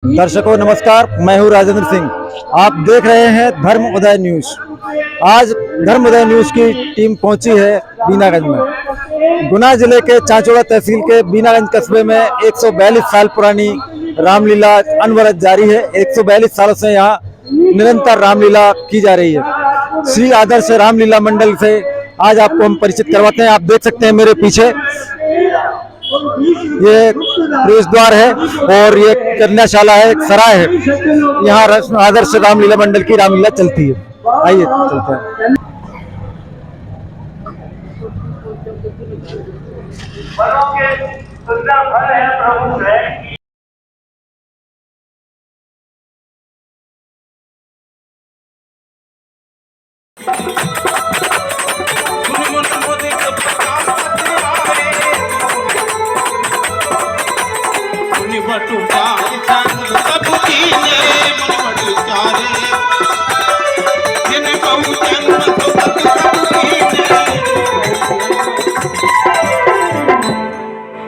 दर्शकों नमस्कार, मैं हूं राजेंद्र सिंह। आप देख रहे हैं धर्म उदय न्यूज। आज धर्म उदय न्यूज की टीम पहुंची है बीनागंज में। गुना जिले के चांचौड़ा तहसील के बीनागंज कस्बे में 142 साल पुरानी रामलीला अनवरत जारी है। 142 सालों से यहाँ निरंतर रामलीला की जा रही है। श्री आदर्श रामलीला मंडल से आज आपको हम परिचित करवाते हैं। आप देख सकते हैं मेरे पीछे ये प्रवेश द्वार है और ये कन्याशाला है, एक सराय है। यहाँ आदर्श रामलीला मंडल की रामलीला चलती है। आइए चलते हैं।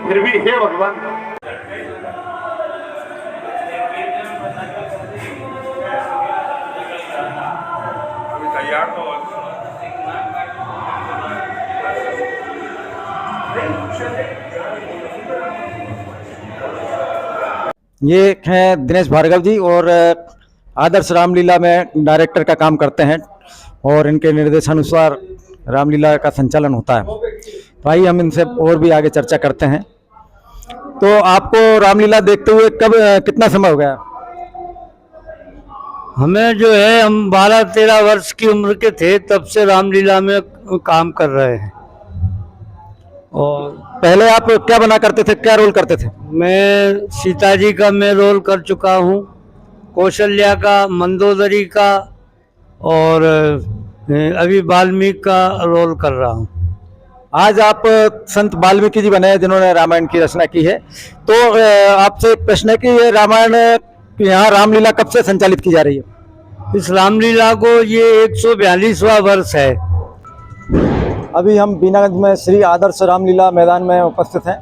फिर भी हे भगवान, तैयार तो ये हैं दिनेश भार्गव जी और आदर्श रामलीला में डायरेक्टर का काम करते हैं और इनके निर्देशानुसार रामलीला का संचालन होता है। तो आइए हम इनसे और भी आगे चर्चा करते हैं। तो आपको रामलीला देखते हुए कब कितना समय हो गया? हमें जो है हम 12-13 वर्ष की उम्र के थे तब से रामलीला में काम कर रहे हैं। और पहले आप क्या बना करते थे, क्या रोल करते थे? मैं सीता जी का मैं रोल कर चुका हूँ, कौशल्या का, मंदोदरी का और अभी वाल्मीकि का रोल कर रहा हूँ। आज आप संत वाल्मीकि जी बने हैं जिन्होंने रामायण की रचना की है। तो आपसे एक प्रश्न है कि ये रामायण यहाँ रामलीला कब से संचालित की जा रही है? इस रामलीला को ये 142वां वर्ष है। अभी हम बीनागंज में श्री आदर्श रामलीला मैदान में उपस्थित हैं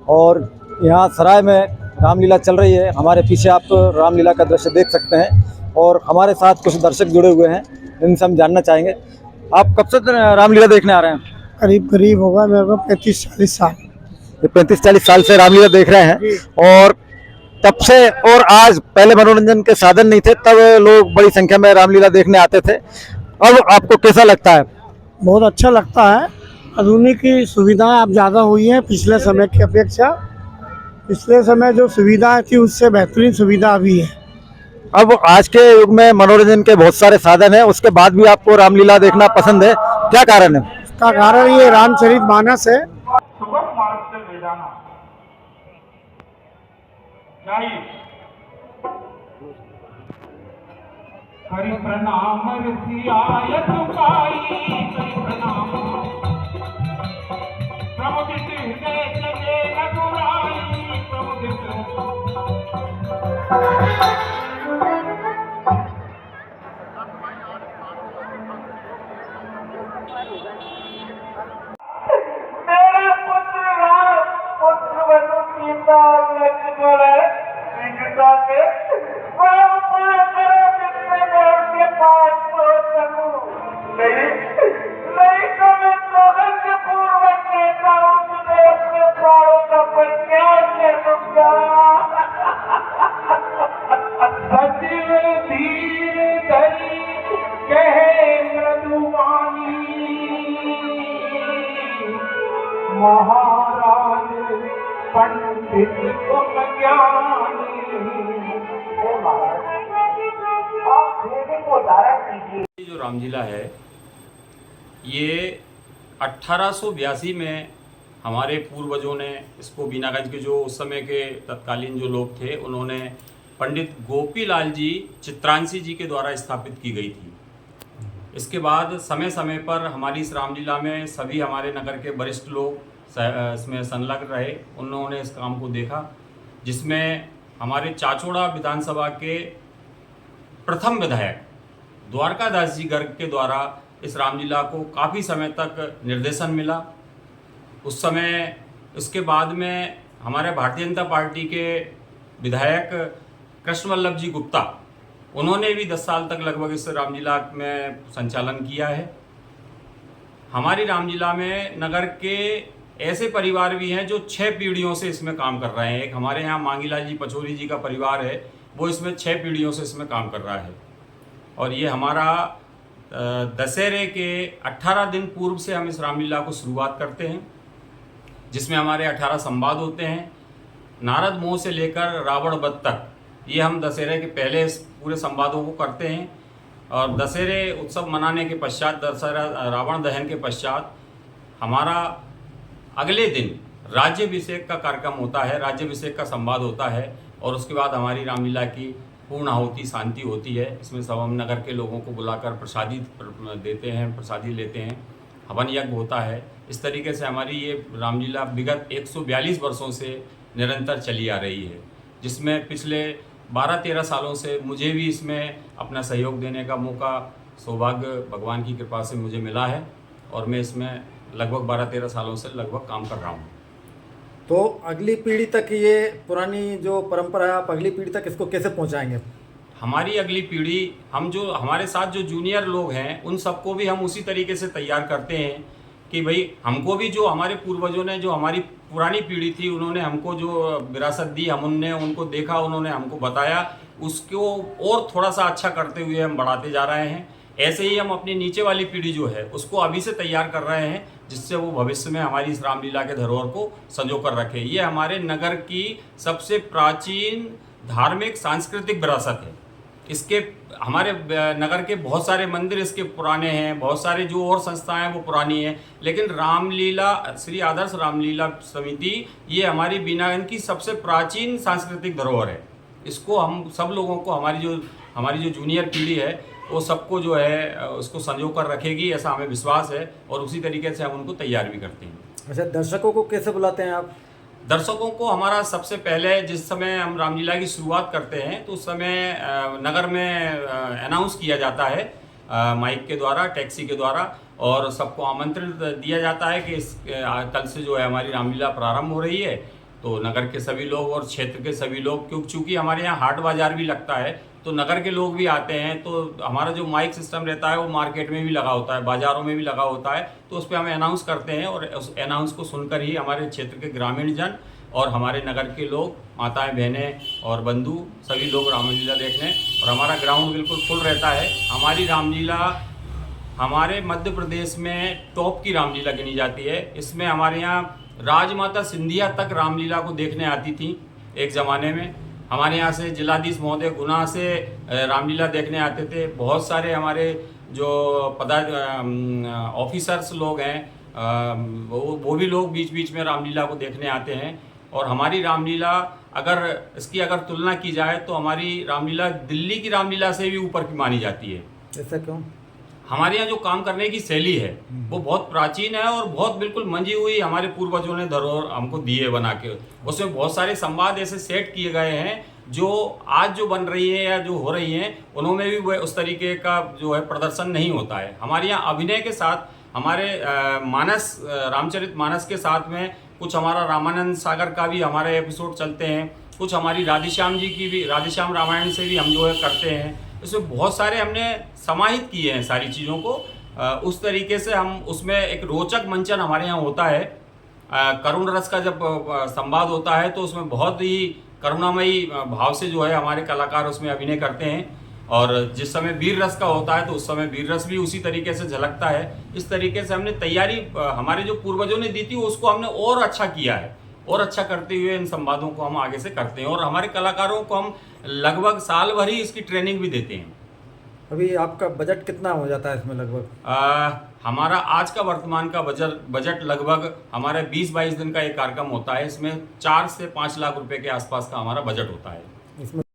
और यहाँ सराय में रामलीला चल रही है। हमारे पीछे आप रामलीला का दृश्य देख सकते हैं और हमारे साथ कुछ दर्शक जुड़े हुए हैं, इनसे हम जानना चाहेंगे। आप कब से रामलीला देखने आ रहे हैं? करीब होगा मेरे को 35-40 साल। 35-40 साल से रामलीला देख रहे हैं। और तब से और आज, पहले मनोरंजन के साधन नहीं थे, तब लोग बड़ी संख्या में रामलीला देखने आते थे। अब आपको कैसा लगता है? बहुत अच्छा लगता है। आधुनिक की सुविधाएं अब ज़्यादा हुई हैं पिछले समय की अपेक्षा। पिछले समय जो सुविधाएं थी उससे बेहतरीन सुविधा अभी है। अब आज के युग में मनोरंजन के बहुत सारे साधन हैं, उसके बाद भी आपको रामलीला देखना पसंद है, क्या कारण है? इसका कारण ये रामचरितमानस है। सुगम मार्ग से ले जाना चाहिए। हरि प्रणाम ऋषियाय तुकाई, हरि प्रणाम प्रमुदित हृदय जगे रघुराई, प्रमुदित मेरा पुत्र राम, पुत्र बनु सीता लक्ष्मण सीता के राम पूरा करो जिससे मैं उनके पास पहुंच सकूं। नहीं तो मैं सोगन के पूर्वक कहता हूं तुझे अपने प्राणों का परित्याग दे दूंगा। सचिव धीर धरी कहे मृदुवाणी, महाराज पंडित तुम ज्ञानी। आप देवी को धारण कीजिए। जो रामलीला है ये 1882 में हमारे पूर्वजों ने इसको बीनागंज के जो उस समय के तत्कालीन जो लोग थे उन्होंने पंडित गोपीलाल जी चित्रांशी जी के द्वारा स्थापित की गई थी। इसके बाद समय समय पर हमारी इस रामलीला में सभी हमारे नगर के वरिष्ठ लोग इसमें संलग्न रहे। उन्होंने इस काम को देखा, जिसमें हमारे चाचौड़ा विधानसभा के प्रथम विधायक द्वारकादास जी गर्ग के द्वारा इस रामलीला को काफ़ी समय तक निर्देशन मिला। उस समय उसके बाद में हमारे भारतीय जनता पार्टी के विधायक कृष्ण वल्लभ जी गुप्ता, उन्होंने भी 10 साल तक लगभग इस रामलीला में संचालन किया है। हमारी रामलीला में नगर के ऐसे परिवार भी हैं जो 6 पीढ़ियों से इसमें काम कर रहे हैं। एक हमारे यहाँ मांगीलाल जी पचौरी जी का परिवार है, वो इसमें 6 पीढ़ियों से इसमें काम कर रहा है। और ये हमारा दशहरे के 18 दिन पूर्व से हम इस रामलीला को शुरुआत करते हैं, जिसमें हमारे 18 संवाद होते हैं। नारद मोह से लेकर रावण वध तक ये हम दशहरे के पहले इस पूरे संवादों को करते हैं। और दशहरे उत्सव मनाने के पश्चात, दशहरा रावण दहन के पश्चात हमारा अगले दिन राज्याभिषेक का कार्यक्रम होता है, राज्याभिषेक का संवाद होता है। और उसके बाद हमारी रामलीला की पूर्ण आहुति शांति होती है। इसमें सब हम नगर के लोगों को बुलाकर प्रसादी देते हैं, प्रसादी लेते हैं, हवन यज्ञ होता है। इस तरीके से हमारी ये रामलीला विगत 142 वर्षों से निरंतर चली आ रही है, जिसमें पिछले 12-13 सालों से मुझे भी इसमें अपना सहयोग देने का मौका, सौभाग्य भगवान की कृपा से मुझे मिला है। और मैं इसमें लगभग 12-13 सालों से लगभग काम कर रहा हूँ। तो अगली पीढ़ी तक ये पुरानी जो परंपरा है, आप अगली पीढ़ी तक इसको कैसे पहुंचाएंगे? हमारी अगली पीढ़ी, हम जो हमारे साथ जो जूनियर लोग हैं, उन सबको भी हम उसी तरीके से तैयार करते हैं कि भाई हमको भी जो हमारे पूर्वजों ने, जो हमारी पुरानी पीढ़ी थी, उन्होंने हमको जो विरासत दी, हमने उनको देखा, उन्होंने हमको बताया, उसको और थोड़ा सा अच्छा करते हुए हम बढ़ाते जा रहे हैं। ऐसे ही हम अपनी नीचे वाली पीढ़ी जो है उसको अभी से तैयार कर रहे हैं, जिससे वो भविष्य में हमारी इस रामलीला के धरोहर को संजो कर रखे। ये हमारे नगर की सबसे प्राचीन धार्मिक सांस्कृतिक विरासत है। इसके हमारे नगर के बहुत सारे मंदिर इसके पुराने हैं, बहुत सारे जो और संस्थाएं हैं वो पुरानी हैं, लेकिन रामलीला, श्री आदर्श रामलीला समिति, ये हमारी बीनागंज की सबसे प्राचीन सांस्कृतिक धरोहर है। इसको हम सब लोगों को, हमारी जो जूनियर पीढ़ी है वो सबको जो है उसको संजो कर रखेगी, ऐसा हमें विश्वास है। और उसी तरीके से हम उनको तैयार भी करते हैं। अच्छा, दर्शकों को कैसे बुलाते हैं आप? दर्शकों को हमारा सबसे पहले, जिस समय हम रामलीला की शुरुआत करते हैं, तो उस समय नगर में अनाउंस किया जाता है माइक के द्वारा, टैक्सी के द्वारा, और सबको आमंत्रित दिया जाता है कि कल से जो है हमारी रामलीला प्रारंभ हो रही है। तो नगर के सभी लोग और क्षेत्र के सभी लोग, क्योंकि हमारे यहाँ हाट बाजार भी लगता है, तो नगर के लोग भी आते हैं। तो हमारा जो माइक सिस्टम रहता है वो मार्केट में भी लगा होता है, बाज़ारों में भी लगा होता है। तो उस पर हम अनाउंस करते हैं, और उस अनाउंस को सुनकर ही हमारे क्षेत्र के ग्रामीण जन और हमारे नगर के लोग, माताएं, बहनें और बंधु, सभी लोग रामलीला देखने, और हमारा ग्राउंड बिल्कुल फुल रहता है। हमारी रामलीला हमारे मध्य प्रदेश में टॉप की रामलीला गिनी जाती है। इसमें हमारे यहाँ राजमाता सिंधिया तक रामलीला को देखने आती थी एक ज़माने में। हमारे यहाँ से जिलाधीश महोदय गुना से रामलीला देखने आते थे। बहुत सारे हमारे जो ऑफिसर्स लोग हैं, वो भी लोग बीच बीच में रामलीला को देखने आते हैं। और हमारी रामलीला, इसकी अगर तुलना की जाए तो हमारी रामलीला दिल्ली की रामलीला से भी ऊपर की मानी जाती है। ऐसा क्यों? हमारे यहाँ जो काम करने की शैली है वो बहुत प्राचीन है, और बहुत बिल्कुल मंजी हुई हमारे पूर्वजों ने धरोहर हमको दिए बना के। उसमें बहुत सारे संवाद ऐसे सेट किए गए हैं जो आज जो बन रही है या जो हो रही हैं, उनमें भी वह उस तरीके का जो है प्रदर्शन नहीं होता है। हमारे यहाँ अभिनय के साथ, हमारे रामचरित मानस के साथ में कुछ हमारा रामानंद सागर का भी हमारे एपिसोड चलते हैं, कुछ हमारी राधेश्याम जी की भी, राधेश्याम रामायण से भी हम जो है करते हैं। इसमें बहुत सारे हमने समाहित किए हैं सारी चीज़ों को। उस तरीके से हम उसमें एक रोचक मंचन हमारे यहाँ होता है। करुण रस का जब संवाद होता है तो उसमें बहुत ही करुणामयी भाव से जो है हमारे कलाकार उसमें अभिनय करते हैं। और जिस समय वीर रस का होता है तो उस समय वीर रस भी उसी तरीके से झलकता है। इस तरीके से हमने तैयारी हमारे जो पूर्वजों ने दी थी उसको हमने और अच्छा किया है, और अच्छा करते हुए इन संवादों को हम आगे से करते हैं। और हमारे कलाकारों को हम लगभग साल भर ही इसकी ट्रेनिंग भी देते हैं। अभी आपका बजट कितना हो जाता है इसमें लगभग? हमारा आज का वर्तमान का बजट लगभग हमारे 20-22 दिन का एक कार्यक्रम होता है। इसमें 4 से 5 लाख रुपए के आसपास का हमारा बजट होता है। इसमें